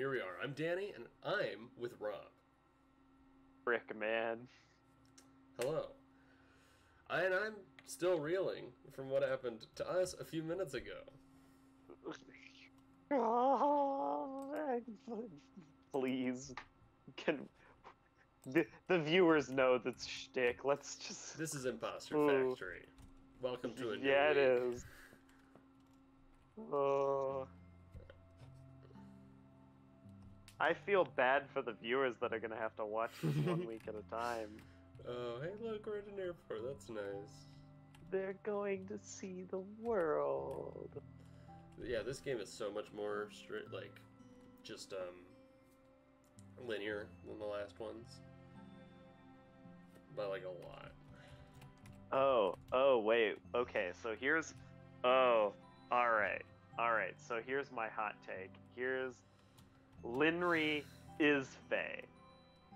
Here we are. I'm Danny, and I'm with Rob. Frick, man. Hello. And I'm still reeling from what happened to us a few minutes ago. Oh, please. Can the viewers know that's shtick? Let's just. This is Imposter Ooh. Factory. Welcome to a new Yeah, it week. is. Oh. I feel bad for the viewers that are gonna have to watch this 1 week at a time. Oh, hey, look, we're at an airport. That's nice. They're going to see the world. Yeah, this game is so much more straight, like, just, linear than the last ones. By, like, a lot. Oh, wait. Okay, so here's. Oh, alright. Alright, so here's my hot take. Here's. Linry is Fae,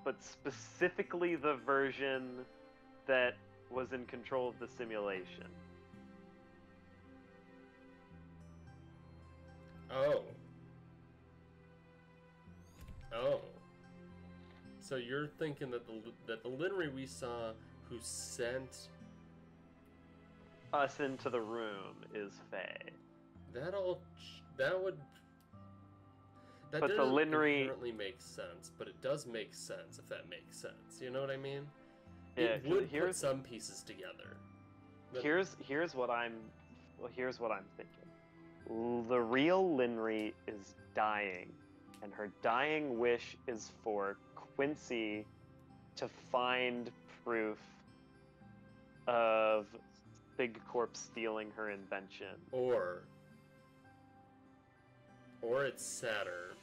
but specifically the version that was in control of the simulation. Oh. Oh. So you're thinking that the Linry we saw who sent Us into the room is Fae. that would that But the doesn't Linry- inherently make sense, but it does make sense if that makes sense. You know what I mean? Yeah, It would put here's some pieces together. But- here's what I'm thinking. The real Linry is dying, and her dying wish is for Quincy to find proof of Big Corp stealing her invention. Or it's sadder.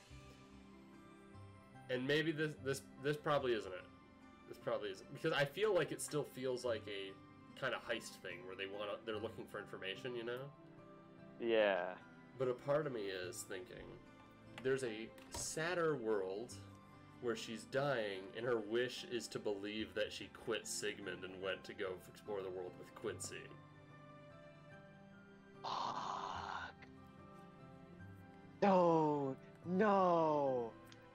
And maybe this probably isn't it. This probably isn't, because I feel like it still feels like a kind of heist thing where they're looking for information, you know? Yeah. But a part of me is thinking there's a sadder world where she's dying and her wish is to believe that she quit Sigmund and went to go explore the world with Quincy. Fuck. No.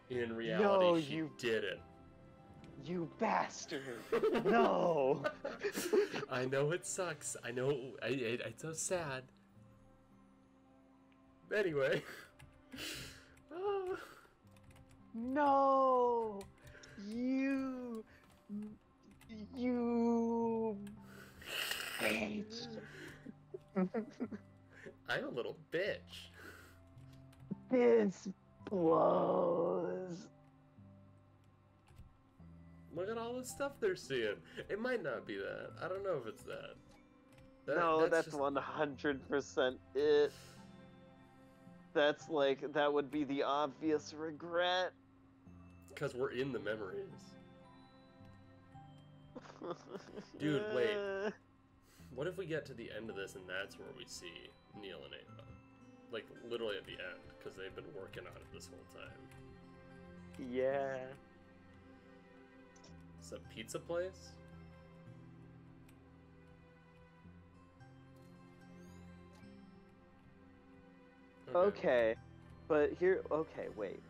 In reality, No, she you- didn't. You bastard. No. I know it sucks. I know it's so sad. Anyway. Oh. No. You bitch. I'm a little bitch. This blows. Look at all the stuff they're seeing. It might not be that. I don't know if it's that. No, that's just 100% it. That's like, that would be the obvious regret. because we're in the memories. Dude, wait. What if we get to the end of this and that's where we see Neil and Ava? Like, literally at the end, because they've been working on it this whole time. Yeah. It's a pizza place? Okay, but here, okay, wait.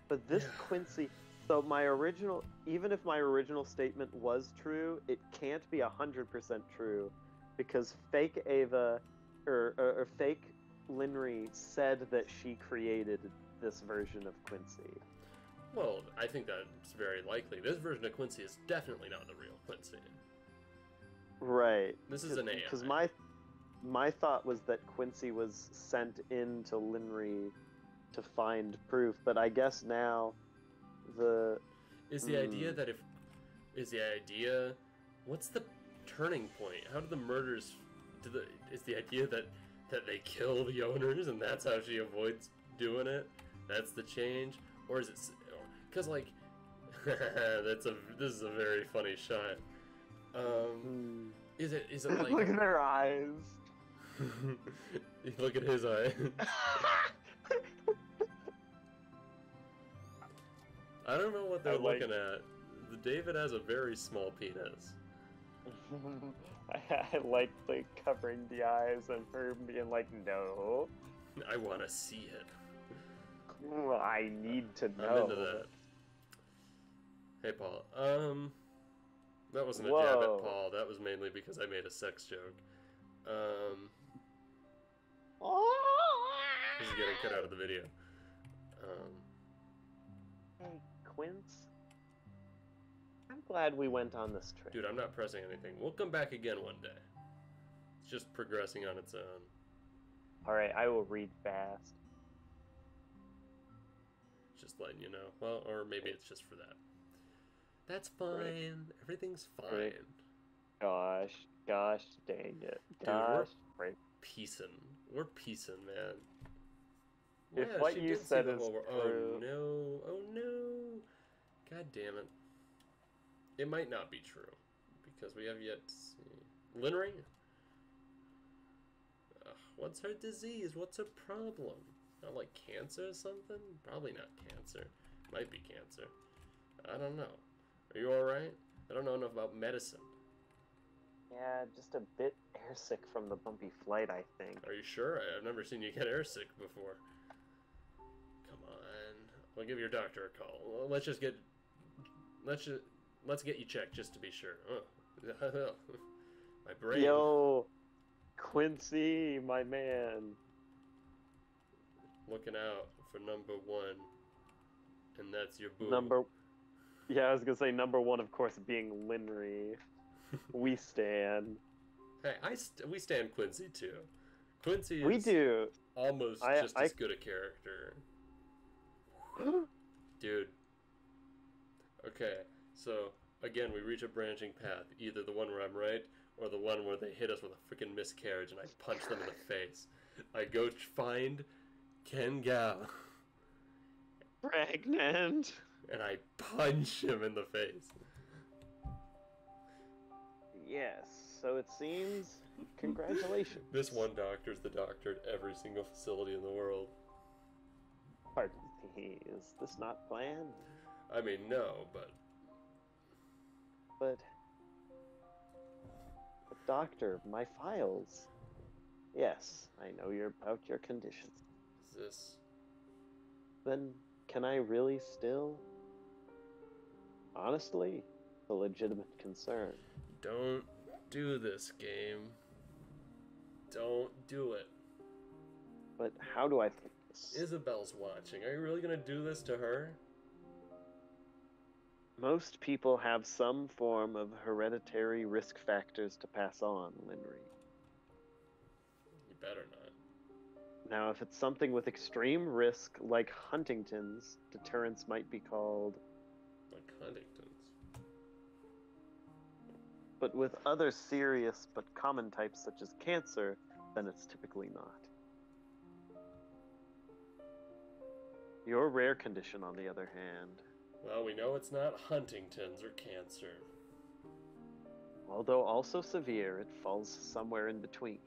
But this Yeah. Quincy, so even if my original statement was true, it can't be 100% true, because fake Ava, or fake Linry said that she created this version of Quincy. Well, I think that's very likely. This version of Quincy is definitely not the real Quincy. Right. This is an AI. Because my thought was that Quincy was sent in to Linry to find proof, but I guess now Is the idea that what's the turning point? How do the murders is the idea that they kill the owners and that's how she avoids doing it? That's the change? Or is it because like this is a very funny shot. Is it like look at their eyes. Look at his eye. I don't know what they're looking at. David has a very small penis. I like covering the eyes and her being like, no. I want to see it. Well, I need to know. I'm into that. Hey, Paul. That wasn't a jab at Whoa. Paul. That was mainly because I made a sex joke. This is getting cut out of the video. Hey, Quince. I'm glad we went on this trip. Dude, I'm not pressing anything. We'll come back again one day. It's just progressing on its own. Alright, I will read fast. Just letting you know. Well, or maybe it's just for that. That's fine. Right. Everything's fine. Right. Gosh dang it. Dude, Gosh, we're right. peacing. We're peacing, man. If Yeah, what she you did see said the is whole true. Oh no. Oh no. God damn it. It might not be true. Because we have yet to see. Linnery? What's her disease? What's her problem? Not like cancer or something? Probably not cancer. Might be cancer. I don't know. Are you alright? I don't know enough about medicine. Yeah, just a bit airsick from the bumpy flight, I think. Are you sure? I've never seen you get airsick before. Come on. I'll give your doctor a call. Well, let's get you checked just to be sure. Oh. My brain. Yo, Quincy, my man. Looking out for number one. And that's your boo. Yeah, I was gonna say number one, of course, being Linry. We stand. Hey, we stand Quincy too. Quincy is We do. almost just as good a character. Dude. Okay, so again, we reach a branching path. Either the one where I'm right, or the one where they hit us with a freaking miscarriage and I punch them in the face. I go find Ken Gao. Pregnant. And I punch him in the face. Yes, so it seems. Congratulations. This one doctor's the doctor at every single facility in the world. Pardon me, is this not planned? I mean, no, but... But doctor, my files. Yes, I know about your condition. Is this... Then, can I really still? Honestly, a legitimate concern. Don't do this, game. Don't do it. But how do I think this? Isabel's watching. Are you really gonna do this to her? Most people have some form of hereditary risk factors to pass on, Linry. You better not. Now, if it's something with extreme risk, like Huntington's, deterrence might be called. Like Huntington's. But with other serious but common types such as cancer, then it's typically not. Your rare condition, on the other hand, Well, we know it's not Huntington's or cancer. although also severe, it falls somewhere in between.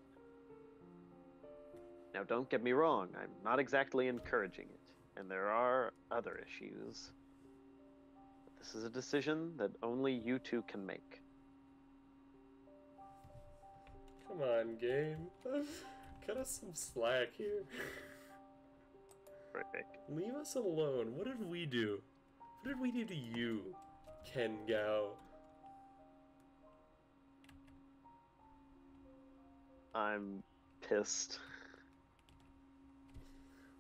Now, don't get me wrong, I'm not exactly encouraging it, and there are other issues. But this is a decision that only you two can make. Come on, game. Cut us some slack here. Perfect. Leave us alone. What did we do? What did we do to you, Ken Gao? I'm pissed.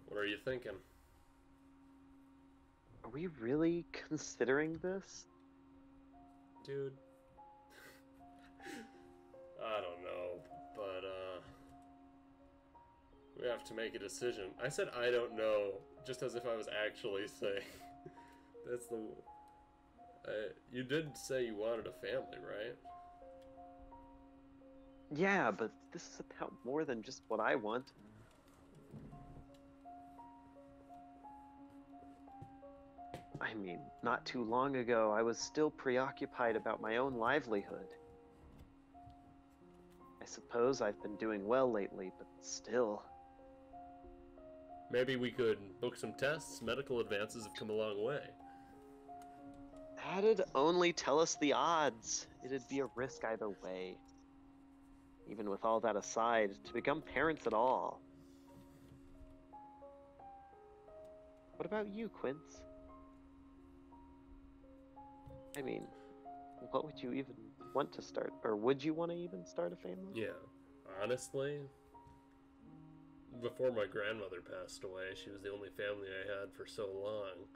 What are you thinking? Are we really considering this? Dude. I don't know, but, we have to make a decision. I said I don't know, just as if I was actually saying. That's the... you did say you wanted a family, right? Yeah, but this is about more than just what I want. I mean, not too long ago, I was still preoccupied about my own livelihood. I suppose I've been doing well lately, but still. Maybe we could book some tests. Medical advances have come a long way. That'd only tell us the odds. It'd be a risk either way. Even with all that aside, to become parents at all. What about you, Quince? I mean, what would you even want to start? Or would you want to even start a family? Yeah. Honestly, before my grandmother passed away, she was the only family I had for so long.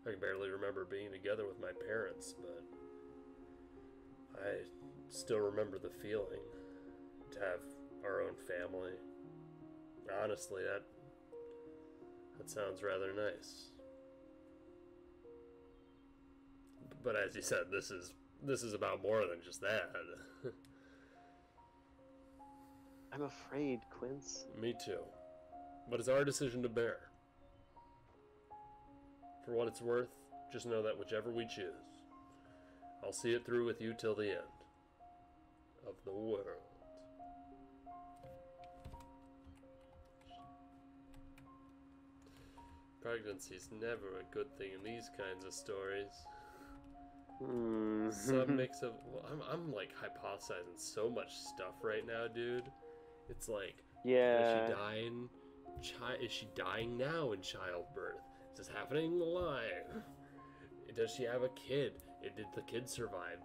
I can barely remember being together with my parents, but I still remember the feeling to have our own family. Honestly, that sounds rather nice. But as you said, this is about more than just that. I'm afraid, Quince. Me too. But it's our decision to bear. For what it's worth, just know that whichever we choose, I'll see it through with you till the end of the world. Pregnancy's never a good thing in these kinds of stories. Some mix of... Well, I'm like hypothesizing so much stuff right now, dude. It's like, Yeah. is she dying now in childbirth? Is this happening live? Does she have a kid? Did the kid survive?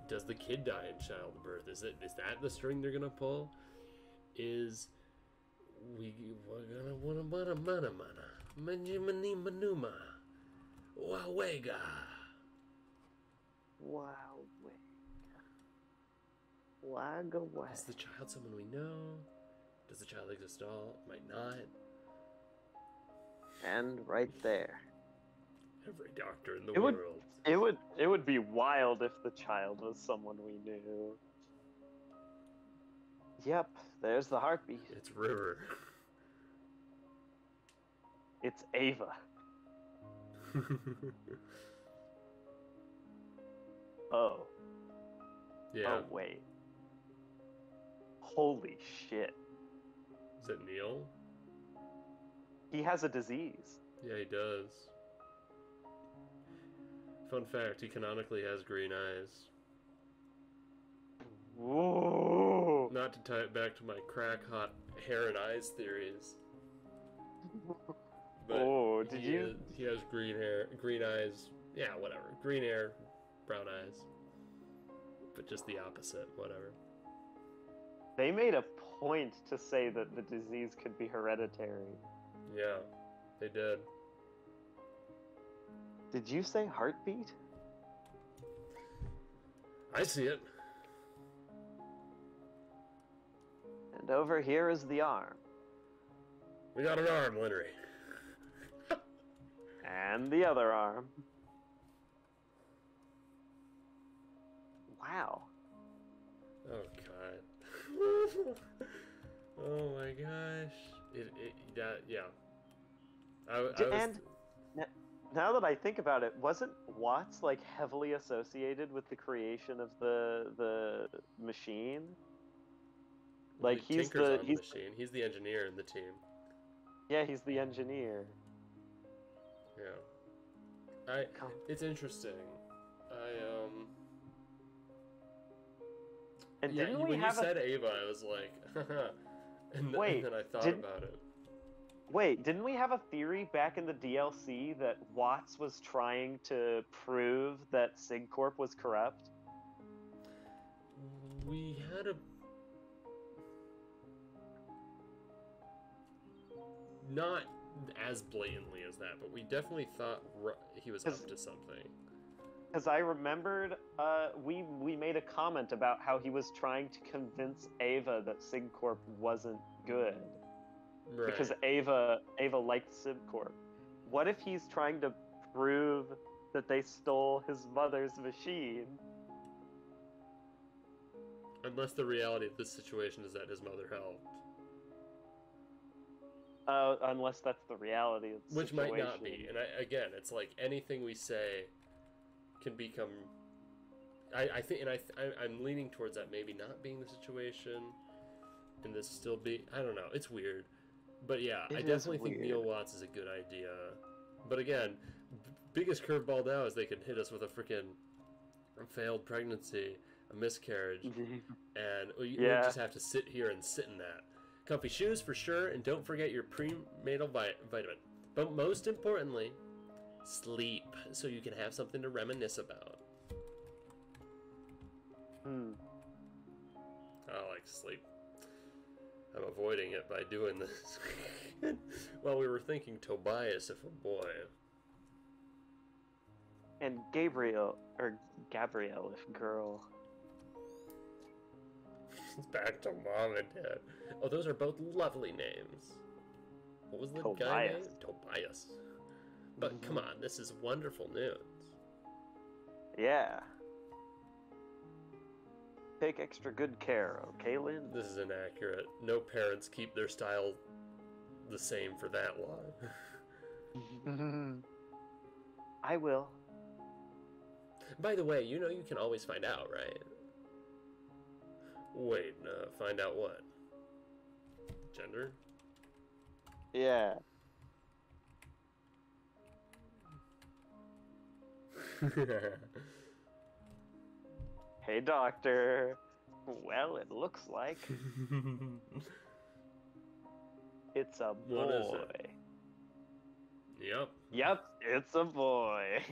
Does the kid die in childbirth? Is that the string they're gonna pull? We're gonna mana manima manuma wawega. Wow. Wag away. Is the child someone we know? Does the child exist at all? Might not. And right there. Every doctor in the world. It would be wild if the child was someone we knew. Yep, there's the heartbeat. It's River. It's Ava. Oh. Yeah. Oh, wait. Holy shit. Is it Neil? He has a disease. Yeah, he does. Fun fact, he canonically has green eyes. Whoa. Not to tie it back to my crack-hot hair and eyes theories. But he has green hair, green eyes, yeah, whatever. Green hair, brown eyes. But just the opposite, whatever. They made a point to say that the disease could be hereditary. Yeah, they did. Did you say heartbeat? I see it. And over here is the arm. We got an arm, Lenry. And the other arm. Wow. Oh, God. Oh, my gosh. Yeah. And now that I think about it, wasn't Watts like heavily associated with the creation of the machine? Like he's the machine. He's the engineer in the team. Yeah, he's the engineer. Yeah. It's interesting. And yeah, didn't we when have you said Ava, I was like, and then I thought about it. Wait, didn't we have a theory back in the DLC that Watts was trying to prove that SigCorp was corrupt? We had a... Not as blatantly as that, but we definitely thought he was up to something. Because I remembered we made a comment about how he was trying to convince Ava that SigCorp wasn't good. Right. Because Ava liked SigCorp. What if he's trying to prove that they stole his mother's machine? Unless the reality of this situation is that his mother helped. Unless that's the reality of the Which situation. might not be. And again, it's like anything we say can become... I'm leaning towards that maybe not being the situation, and this still be... I don't know. It's weird. But yeah, I definitely think Neil Watts is a good idea. But again, biggest curveball now is they can hit us with a freaking failed pregnancy, a miscarriage, and you just have to sit here and sit in that. Comfy shoes for sure, and don't forget your prenatal vitamin. But most importantly, sleep, so you can have something to reminisce about. I like sleep. I'm avoiding it by doing this. Well, we were thinking Tobias if a boy. And Gabriel if girl. It's back to mom and dad. Oh, those are both lovely names. What was the guy name? Tobias. But come on, this is wonderful news. Yeah. Take extra good care, okay, Lynn? This is inaccurate. No parents keep their style the same for that long. I will. By the way, you know you can always find out, right? Wait, find out what? Gender? Yeah. Hey, doctor. Well, it looks like it's a boy. What is it? Yep. Yep, it's a boy.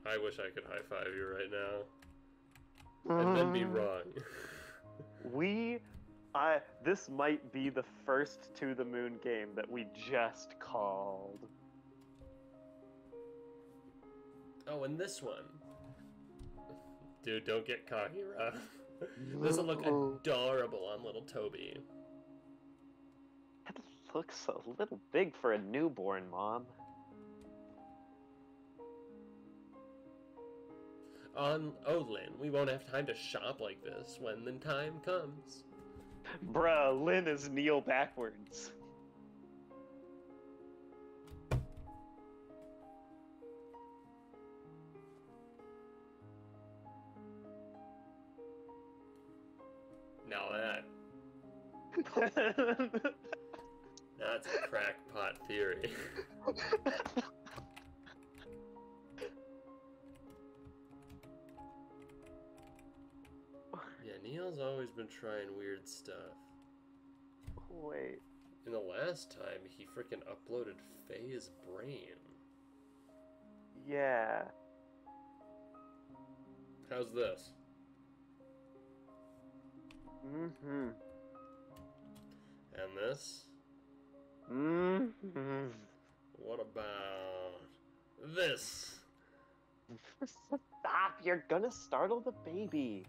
I wish I could high-five you right now. And then be wrong. This might be the first To the Moon game that we just called. Oh, and this one. Dude, don't get cocky, Rob. This will look adorable on little Toby. That looks a little big for a newborn, Mom. Oh, Lynn, we won't have time to shop like this when the time comes. Bruh, Lynn is kneel backwards. Now that's a crackpot theory. Yeah, Neil's always been trying weird stuff. Wait. And the last time, he frickin' uploaded Faye's brain. Yeah. How's this? Mm-hmm. And this? Mm-hmm. What about this? Stop! You're gonna startle the baby.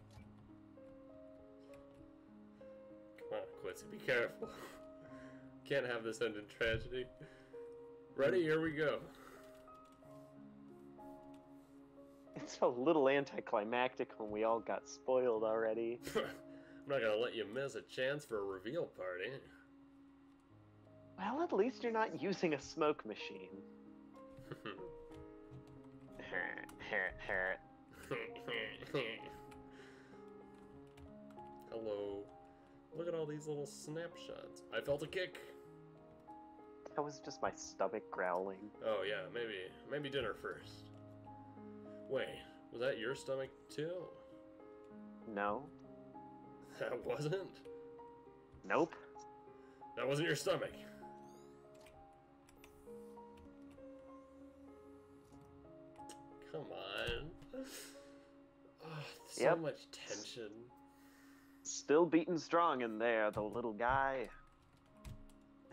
Come on, Quincy, be careful. Can't have this end in tragedy. Ready? Here we go. It's a little anticlimactic when we all got spoiled already. I'm not gonna let you miss a chance for a reveal party. Well, at least you're not using a smoke machine. Hello. Look at all these little snapshots. I felt a kick. That was just my stomach growling. Oh yeah, maybe dinner first. Wait, was that your stomach too? No. That wasn't? Nope. That wasn't your stomach. Come on. Oh, so much tension. Still beating strong in there, the little guy.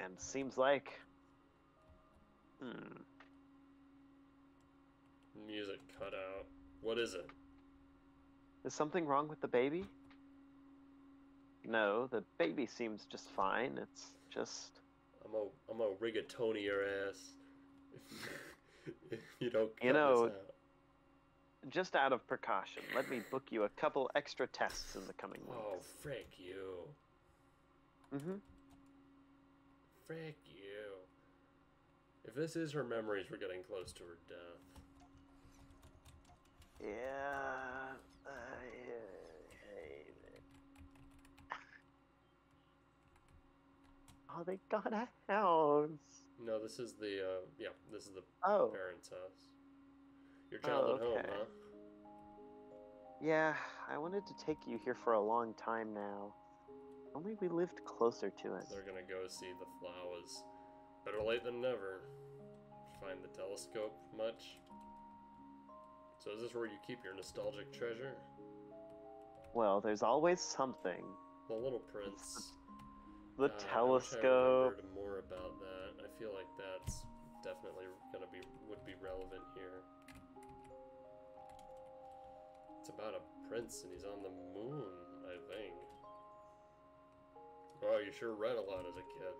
And seems like... Music cut out. What is it? Is something wrong with the baby? No, the baby seems just fine. It's just... I'm a rigatoni your ass. If you don't cut this out. Just out of precaution, let me book you a couple extra tests in the coming weeks. Oh, frick you. Frick you. If this is her memories, we're getting close to her death. Yeah, oh, they got a house. No, this is the, this is the Oh. parents' house. Your childhood home, huh? Yeah, I wanted to take you here for a long time now. Only we lived closer to it. They're gonna go see the flowers Better late than never. Find the telescope much? So is this where you keep your nostalgic treasure? Well, there's always something. The Little Prince. The I wish I telescope. remembered more about that. I feel like that's definitely would be relevant here. It's about a prince and he's on the moon, I think. Oh, you sure read a lot as a kid.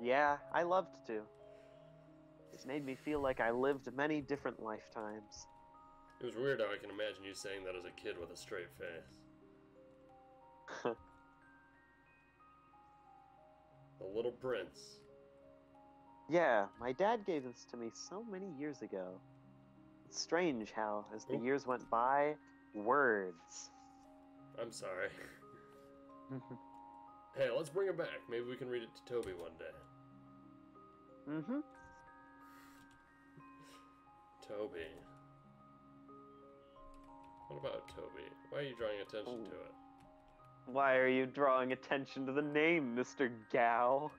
Yeah, I loved to. It's made me feel like I lived many different lifetimes. It was weird how I can imagine you saying that as a kid with a straight face. The Little Prince. Yeah, my dad gave this to me so many years ago. It's strange how, as the years went by, words. I'm sorry. Hey, let's bring it back. Maybe we can read it to Toby one day. Mm-hmm. Toby. What about Toby? Why are you drawing attention to it? Why are you drawing attention to the name, Mr. Gao?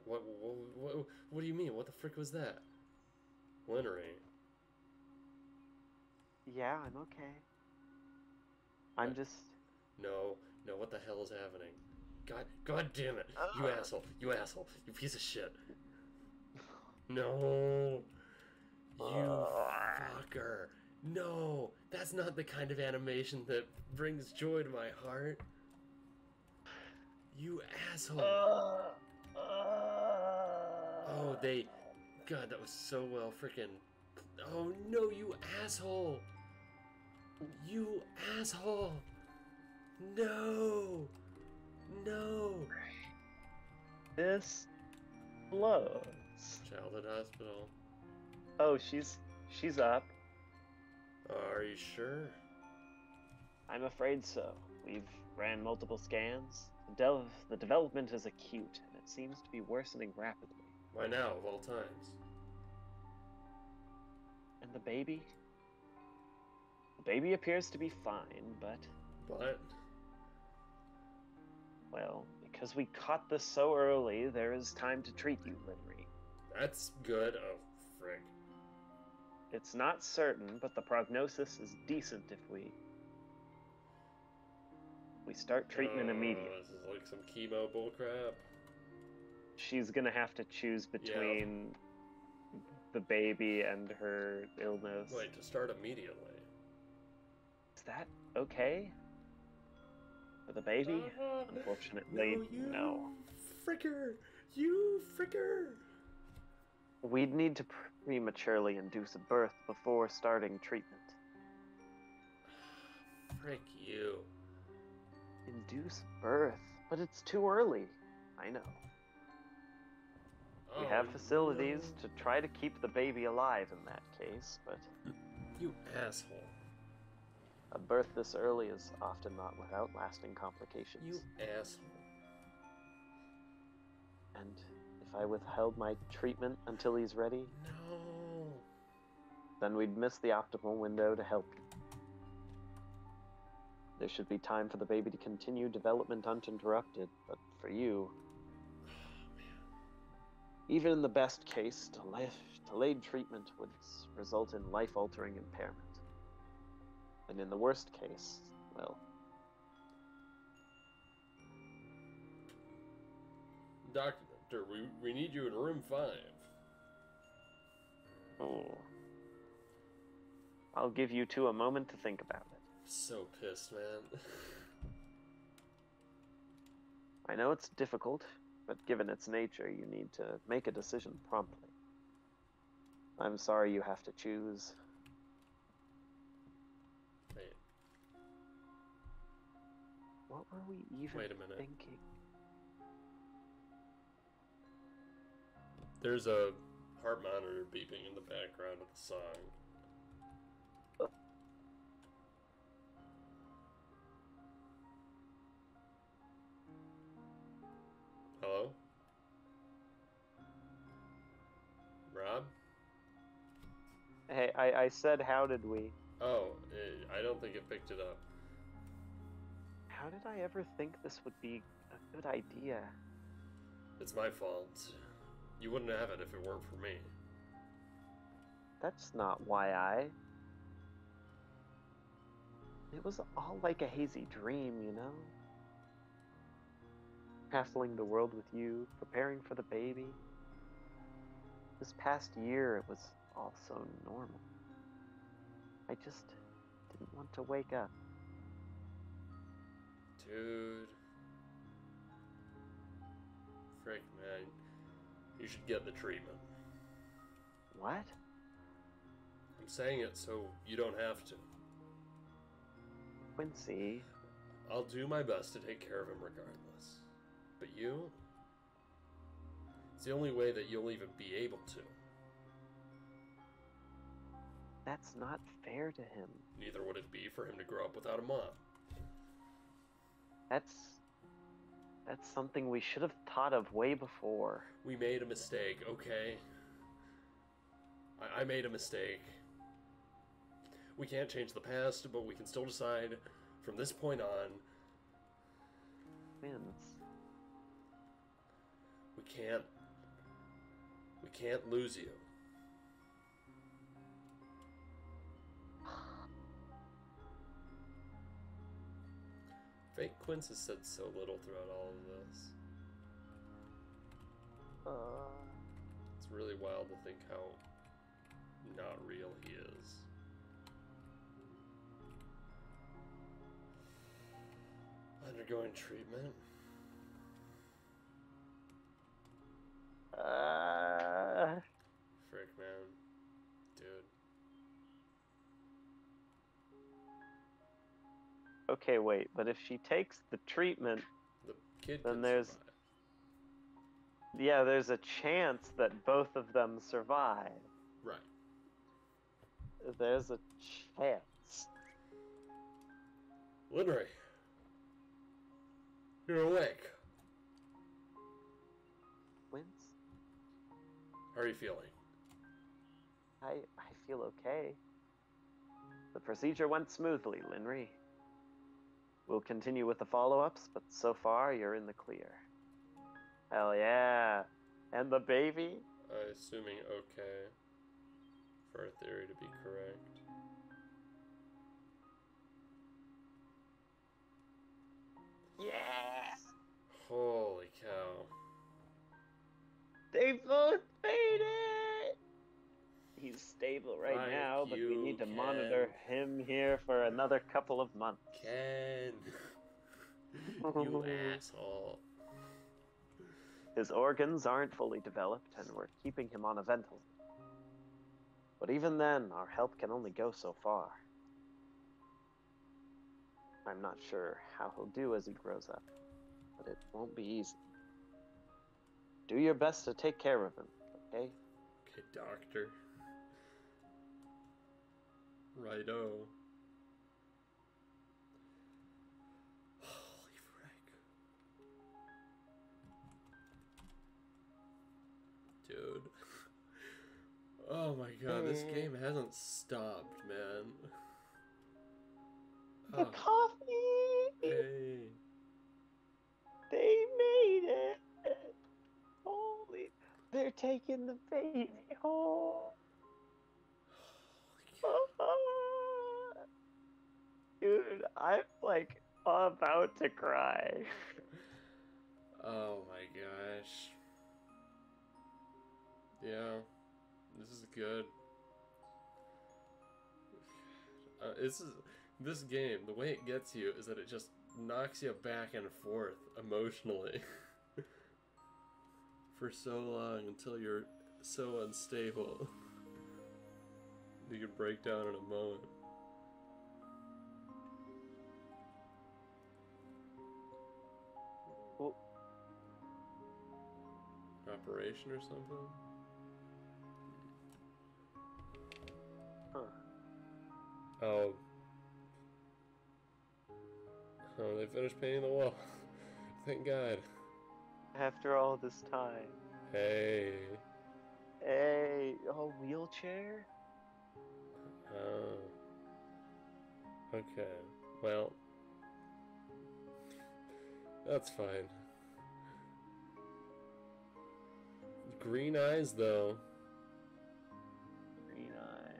What do you mean? What the frick was that? Linnery. Yeah, I'm okay. I'm just... No, what the hell is happening? God damn it! You asshole! You piece of shit! No! You fucker! No! That's not the kind of animation that brings joy to my heart! You asshole! Oh, God, that was so well freaking... Oh no, you asshole! You asshole! No! No! This blows. Childhood hospital. Oh, she's up. Are you sure? I'm afraid so. We've ran multiple scans. The development is acute, and it seems to be worsening rapidly. Why now, of all times? And the baby? The baby appears to be fine, but... What? Well, because we caught this so early, there is time to treat you, Linry. That's good. Oh, frick. It's not certain, but the prognosis is decent if we start treatment immediately. This is like some chemo bullcrap. She's gonna have to choose between the baby and her illness. Wait, to start immediately. Is that okay? For the baby? Unfortunately, no. Fricker! You fricker! We'd need to prematurely induce a birth before starting treatment. Frick you. Induce birth? But it's too early. I know. We have facilities to try to keep the baby alive in that case, but... You asshole. A birth this early is often not without lasting complications. You asshole. And if I withheld my treatment until he's ready... No. Then we'd miss the optimal window to help you. There should be time for the baby to continue development uninterrupted, but for you... Even in the best case, delayed treatment would result in life-altering impairment. And in the worst case, well... Doctor, we need you in room 5. Oh. I'll give you two a moment to think about it. So pissed, man. I know it's difficult, but given its nature, you need to make a decision promptly. I'm sorry you have to choose. Wait. What were we even thinking? There's a heart monitor beeping in the background of the song. Hello? Rob? Hey, I said how did we? Oh, I don't think it picked it up. how did I ever think this would be a good idea? It's my fault. You wouldn't have it if it weren't for me. That's not why I... It was all like a hazy dream, you know? Castling the world with you, preparing for the baby. This past year, it was all so normal. I just didn't want to wake up. Dude. Frick, man. You should get the treatment. What? I'm saying it so you don't have to. Quincy. I'll do my best to take care of him regardless. But you? It's the only way that you'll even be able to. That's not fair to him. Neither would it be for him to grow up without a mom. That's something we should have thought of way before. We made a mistake, okay? I made a mistake. We can't change the past, but we can still decide from this point on. Vince. We can't lose you. Fake Quince has said so little throughout all of this. It's really wild to think how not real he is. Undergoing treatment. Frick, man. Dude. Okay, wait, but if she takes the treatment, The kid then can there's... survive. Yeah, there's a chance that both of them survive. Right. There's a chance. Linry. You're awake. Quince? How are you feeling? I feel okay. The procedure went smoothly, Linry. We'll continue with the follow-ups, but so far you're in the clear. Hell yeah. And the baby? Assuming okay for our theory to be correct. Yeah! Holy cow. They both made it! He's stable right now, but we need to monitor him here for another couple of months. Ken. You asshole. His organs aren't fully developed, and we're keeping him on a ventilator. But even then, our help can only go so far. I'm not sure how he'll do as he grows up, but it won't be easy. Do your best to take care of him, okay? Okay, doctor. Righto. Holy frick. Dude. Oh my god, this game hasn't stopped, man. The coffee! Hey. They made it! Holy... They're taking the baby home! Dude, I'm like about to cry. Oh my gosh. Yeah, this is good. This game, the way it gets you is that it just knocks you back and forth emotionally for so long until you're so unstable you can break down in a moment. Well, operation or something? huh. Oh. Oh, they finished painting the wall. Thank God. After all this time. Hey. Hey, a wheelchair? Oh. Okay. Well. That's fine. Green eyes, though. Green eye.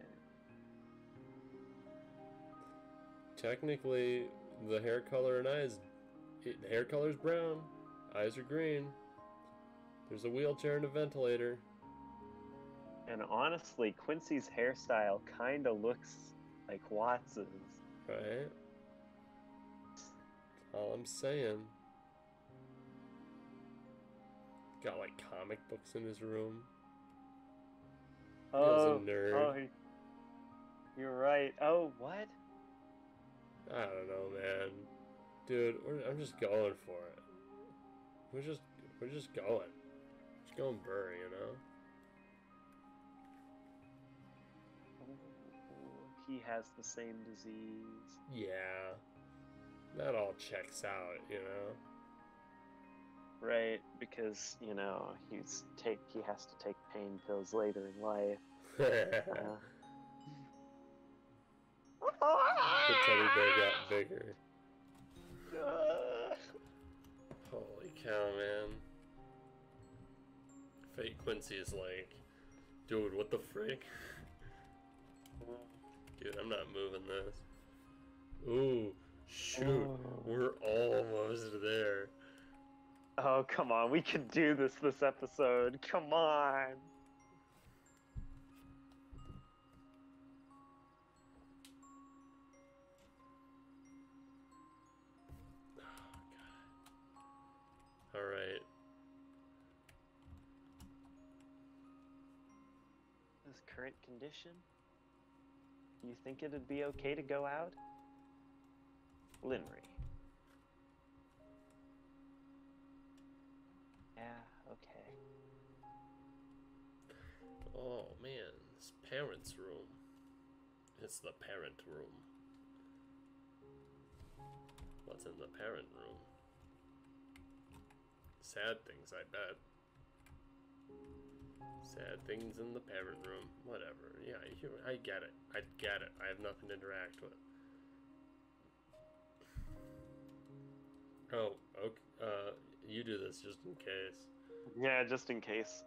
Technically, the hair color and eyes... the hair color's brown. Eyes are green. There's a wheelchair and a ventilator. And honestly, Quincy's hairstyle kind of looks like Watts's. Right? That's all I'm saying. Got like comic books in his room. Oh, He was a nerd. oh, you're right. Oh, what? I don't know, man. Dude, I'm just going for it. We're just going. Just going burr, you know? He has the same disease. Yeah. That all checks out, you know? Right, because, you know, he has to take pain pills later in life. The teddy bear got bigger. Holy cow, man. Fake Quincy is like, dude, what the frick? Dude, I'm not moving this. Ooh, shoot, we're almost there. Oh, come on, we can do this episode. Come on. Alright. This current condition? Do you think it'd be okay to go out? Linry. Yeah, okay. Oh man, this parent's room. It's the parent room. What's in the parent room? Sad things, I bet. Sad things in the parent room. Whatever. Yeah, I get it. I get it. I have nothing to interact with. Oh, okay. You do this just in case. Yeah, just in case.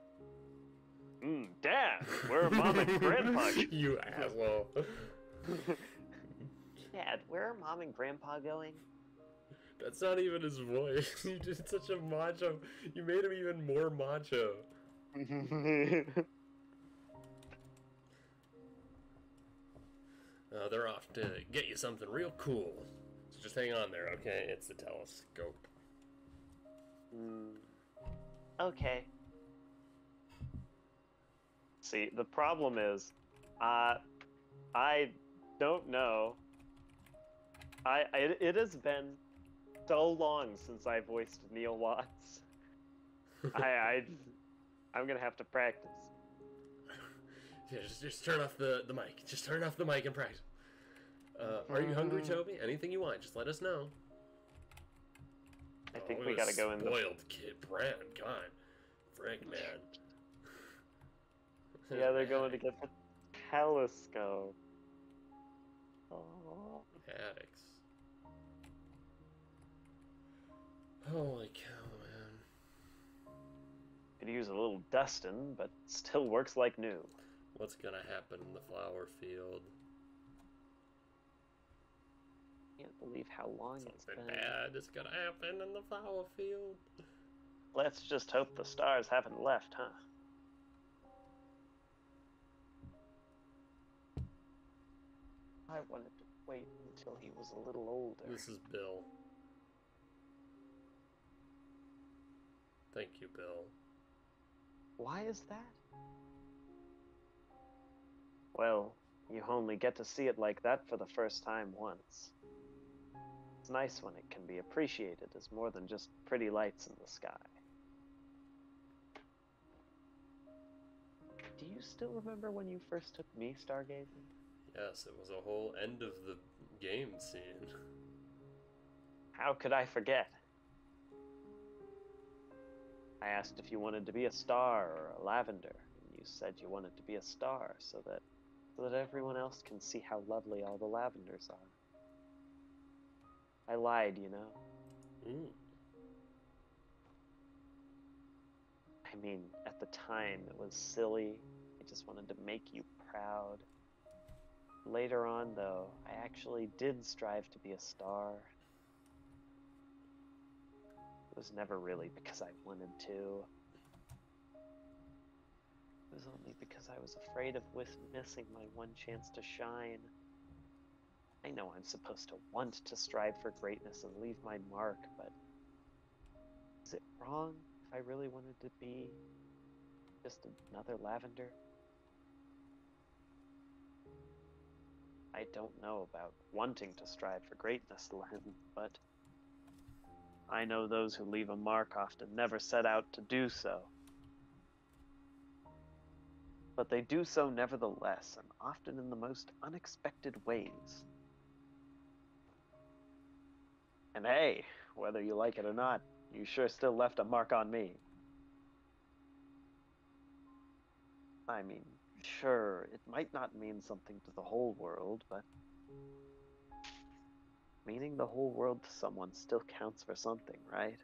Dad, where are Mom and Grandpa? You asshole. Dad, where are Mom and Grandpa going? That's not even his voice. You did such a macho. You made him even more macho. They're off to get you something real cool. So just hang on there, okay? It's the telescope. Okay. See, the problem is, I don't know. It has been so long since I voiced Neil Watts. I'm gonna have to practice. Yeah, just turn off the mic. Just turn off the mic and practice. Are you hungry, Toby? Anything you want, just let us know. I think we gotta go in the spoiled kid, Brad. God, frick, man. Yeah, they're going to get the telescope. Oh. Addicts. Holy cow, man. Could use a little dusting, but still works like new. What's gonna happen in the flower field? Can't believe how long it's Something been. bad is gonna happen in the flower field. Let's just hope the stars haven't left, huh? I wanted to wait until he was a little older. This is Bill. Thank you, Bill. Why is that? Well, you only get to see it like that for the first time once. It's nice when it can be appreciated as more than just pretty lights in the sky. Do you still remember when you first took me stargazing? Yes, it was a whole end of the game scene. How could I forget? I asked if you wanted to be a star or a lavender, and you said you wanted to be a star so that everyone else can see how lovely all the lavenders are. I lied, you know. I mean, at the time, it was silly. I just wanted to make you proud. Later on, though, I actually did strive to be a star. It was never really because I wanted to. It was only because I was afraid of missing my one chance to shine. I know I'm supposed to want to strive for greatness and leave my mark, but is it wrong if I really wanted to be just another Lavender? I don't know about wanting to strive for greatness, Len, but I know those who leave a mark often never set out to do so. But they do so nevertheless, and often in the most unexpected ways. And hey, whether you like it or not, you sure still left a mark on me. I mean, sure, it might not mean something to the whole world, but meaning the whole world to someone still counts for something, right?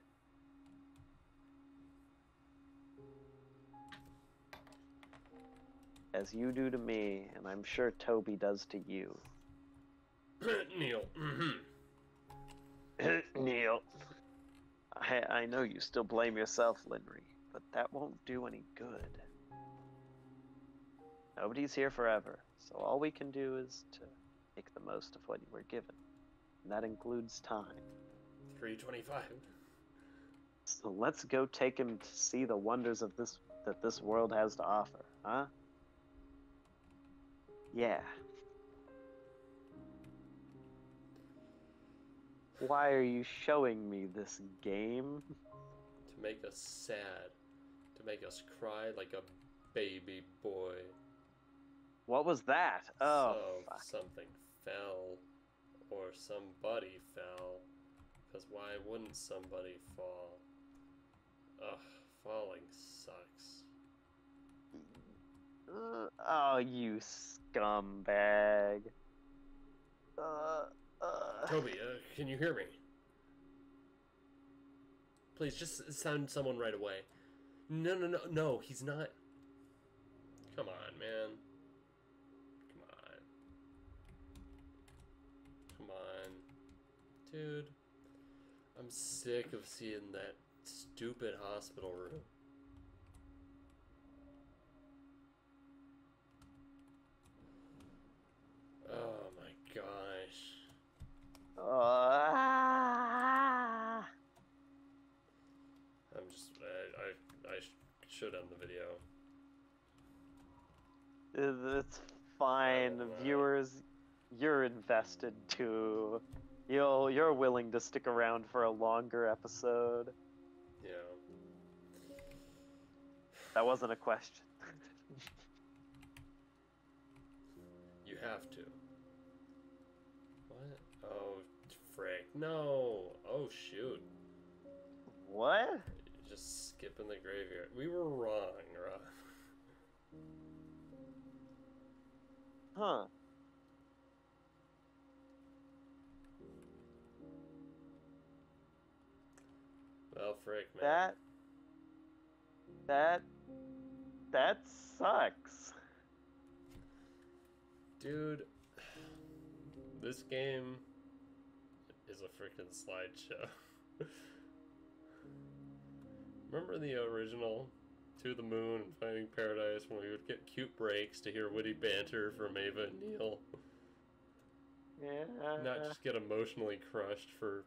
As you do to me, and I'm sure Toby does to you. Neil. Neil. I know you still blame yourself, Linry, but that won't do any good. Nobody's here forever, so all we can do is to make the most of what you were given. And that includes time. 325. So let's go take him to see the wonders of this world has to offer, huh? Yeah. Why are you showing me this game? To make us sad. To make us cry like a baby boy. What was that? Oh, so, fuck. Something fell. Or somebody fell. Because why wouldn't somebody fall? Ugh, falling sucks. Oh, you scumbag. Toby, can you hear me? Please, just sound someone right away. No, he's not. Come on, man. Come on. Dude. I'm sick of seeing that stupid hospital room. Oh my gosh. I'm just, I should end the video. It's fine, viewers. You're invested too. You're willing to stick around for a longer episode. Yeah. That wasn't a question. You have to. What? Oh, frick. No. Oh, shoot. What? Just skipping the graveyard. We were wrong, Rob. Huh. Well, frick, man. That sucks. Dude, this game is a freaking slideshow. Remember the original To the Moon and Finding Paradise when we would get cute breaks to hear witty banter from Ava and Neil? Yeah. Not just get emotionally crushed for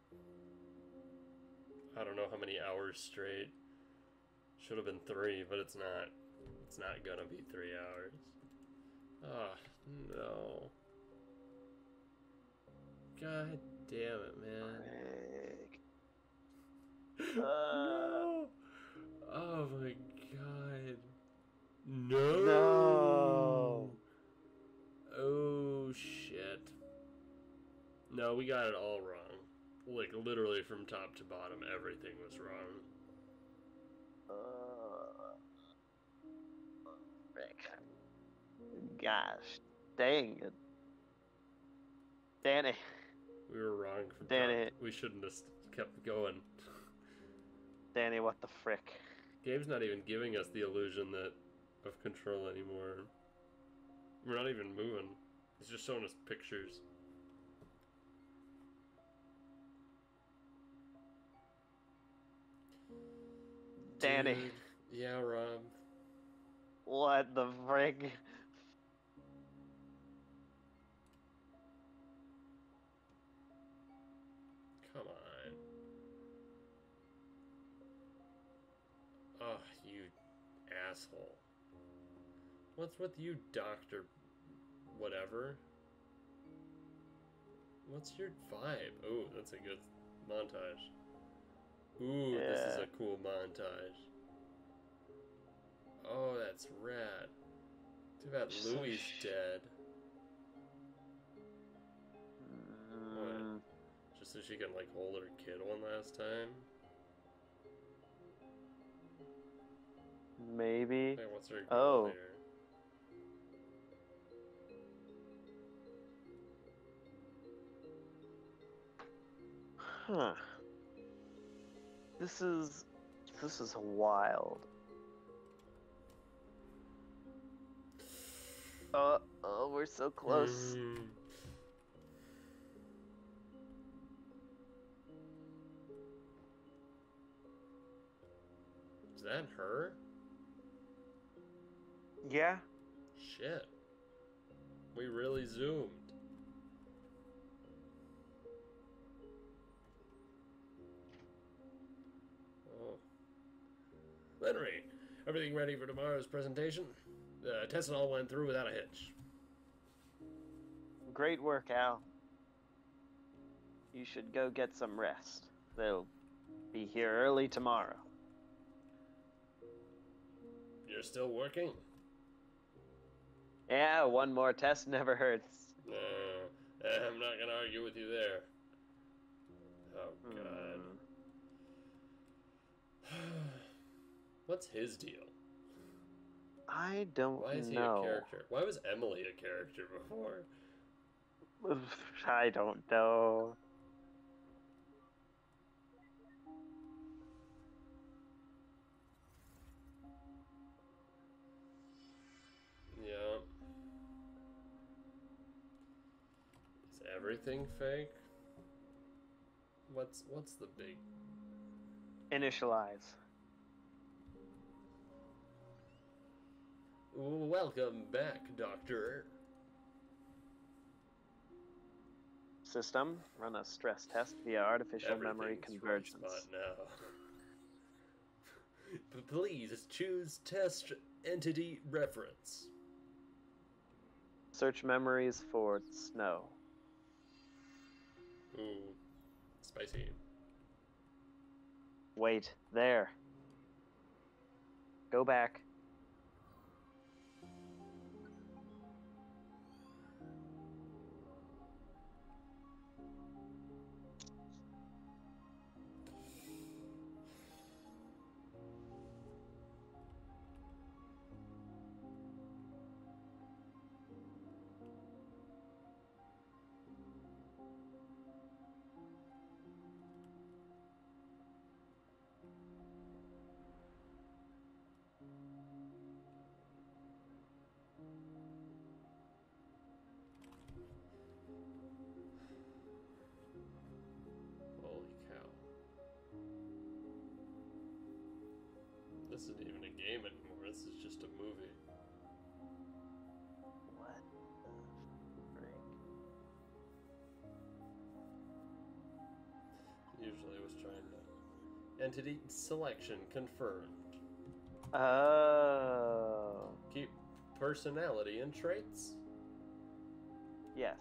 I don't know how many hours straight. Should have been 3, but it's not. It's not gonna be 3 hours. Ah, no. God damn it, man. No! Oh my god. No! No! Oh shit. No, we got it all wrong. Like, literally from top to bottom, everything was wrong. Rick. Gosh. Dang it. Danny. We were wrong from Danny. top. We shouldn't have kept going. Danny, what the frick? Gabe's not even giving us the illusion of control anymore. We're not even moving. He's just showing us pictures. Danny. Dude, yeah, Rob. What the frig? Come on. Oh, you asshole. What's with you, Doctor whatever? What's your vibe? Oh, that's a good montage. Ooh, Yeah. This is a cool montage. Oh, that's rad. Too bad Louie's dead. What? Just so she can, like, hold her kid one last time? Maybe. Hey, what's her goal here? Huh. This is wild. Oh, we're so close. Is that her? Yeah. Shit. We really zoomed. Oh. Henry, everything ready for tomorrow's presentation? The test all went through without a hitch. Great work, Al. You should go get some rest. They'll be here early tomorrow. You're still working? Yeah, one more test never hurts. I'm not gonna argue with you there. Oh, God. What's his deal? I don't know. Why is he a character? Why was Emily a character before? I don't know. Yeah. Is everything fake? What's the big... Initialize. Welcome back, Doctor. System, run a stress test via artificial memory convergence. Now. Please choose test entity reference. Search memories for snow. Ooh, spicy. Wait, there. Go back. Holy cow. This isn't even a game anymore, this is just a movie. What the frick? Usually I was trying to... Entity selection confirmed. Oh. Keep personality and traits. Yes.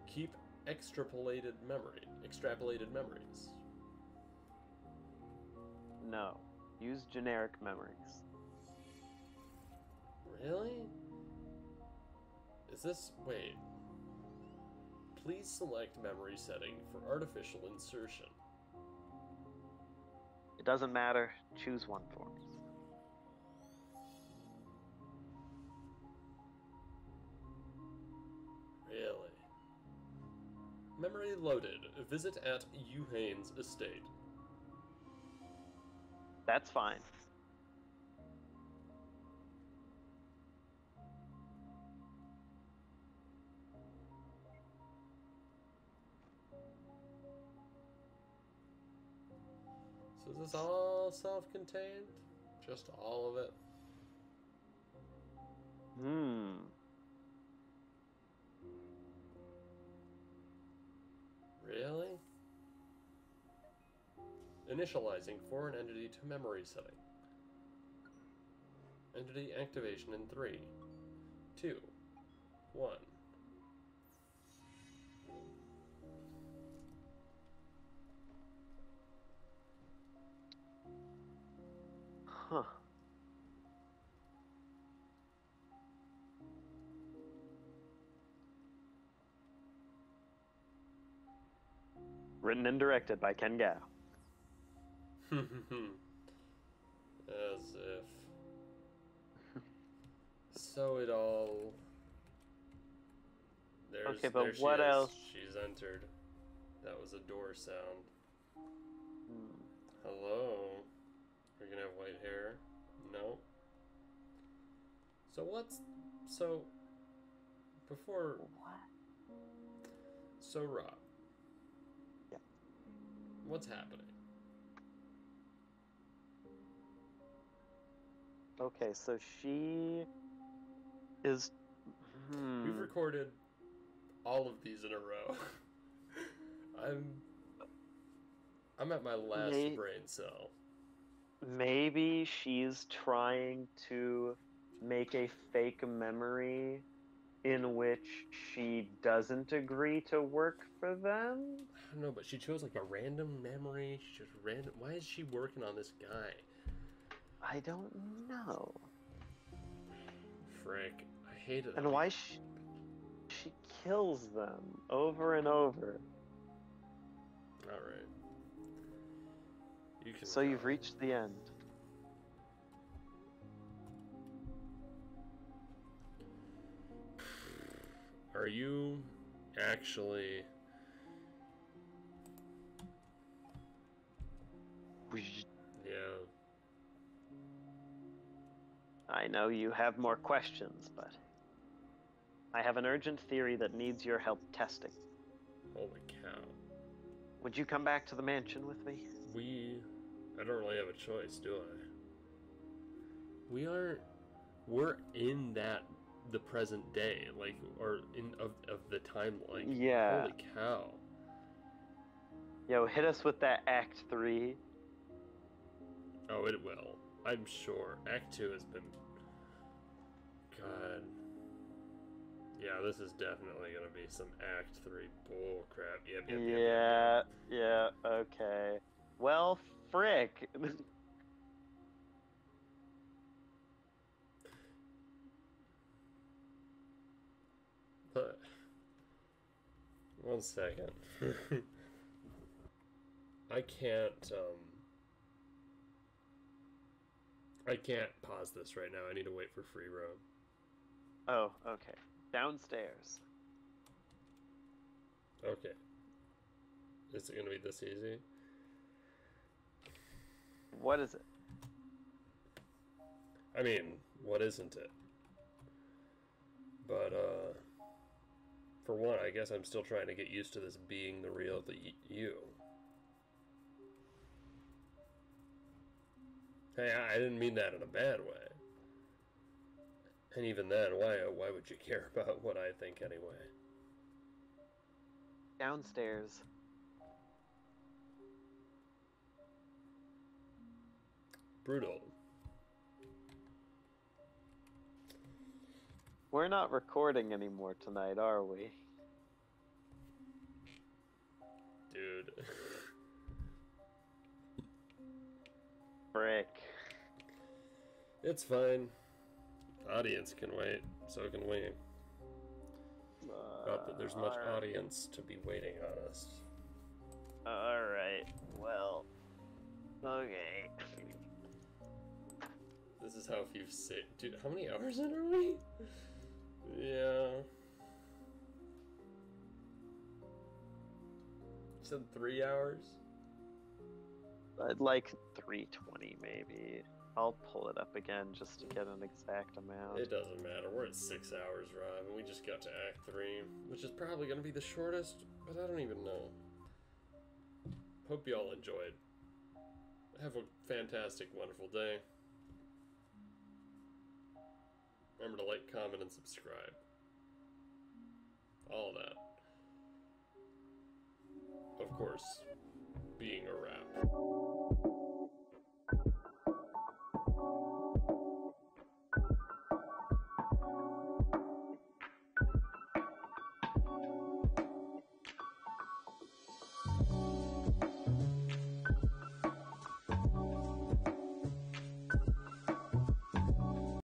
Keep extrapolated memories. No. Use generic memories. Really? Is this... Wait. Please select memory setting for artificial insertion. It doesn't matter. Choose one for us. Really? Memory loaded. Visit at Euhane's estate. That's fine. So is this all self-contained? Just all of it? Really? Initializing foreign entity to memory setting. Entity activation in 3, 2, 1. Huh. Written and directed by Ken Gao. As if. So it all. Okay, but there she what is. else? She's entered. That was a door sound. Hello. Are you gonna have white hair? No. So what's. So. Before. What? So, Rob. Yeah. What's happening? Okay, so she is. We've recorded all of these in a row. I'm at my last brain cell. Maybe she's trying to make a fake memory in which she doesn't agree to work for them? I don't know, but she chose like a random memory. She chose random. Why is she working on this guy? I don't know. Frick. I hate it. And why she kills them over and over. Alright. You can. So you've reached the end. Are you actually... Yeah. I know you have more questions, but I have an urgent theory that needs your help testing. Holy cow. Would you come back to the mansion with me? I don't really have a choice, do I? We're in the present day, like, or of the time, like, yeah. Holy cow. Yo, hit us with that Act 3. Oh, it will. I'm sure. Act 2 has been... God. Yeah, this is definitely gonna be some Act 3 bull crap. Yep. Yeah, okay. Well, frick. But... One second. I can't pause this right now. I need to wait for free roam. Oh, okay. Downstairs. Okay. Is it gonna be this easy? What is it? I mean, what isn't it? But, for one, I guess I'm still trying to get used to this being the real you. Hey, I didn't mean that in a bad way. And even then, why would you care about what I think anyway? Downstairs. Brutal. We're not recording anymore tonight, are we? Dude. Frick. It's fine. Audience can wait. So can we. Not that there's much audience to be waiting on us. Alright, well. Okay. This is how few sit. Dude, how many hours in are we? Yeah. You said 3 hours? I'd like 320 maybe. I'll pull it up again just to get an exact amount. It doesn't matter. We're at 6 hours, Rob, and we just got to Act 3, which is probably going to be the shortest, but I don't even know. Hope you all enjoyed. Have a fantastic, wonderful day. Remember to like, comment, and subscribe. All of that. Of course, being a wrap.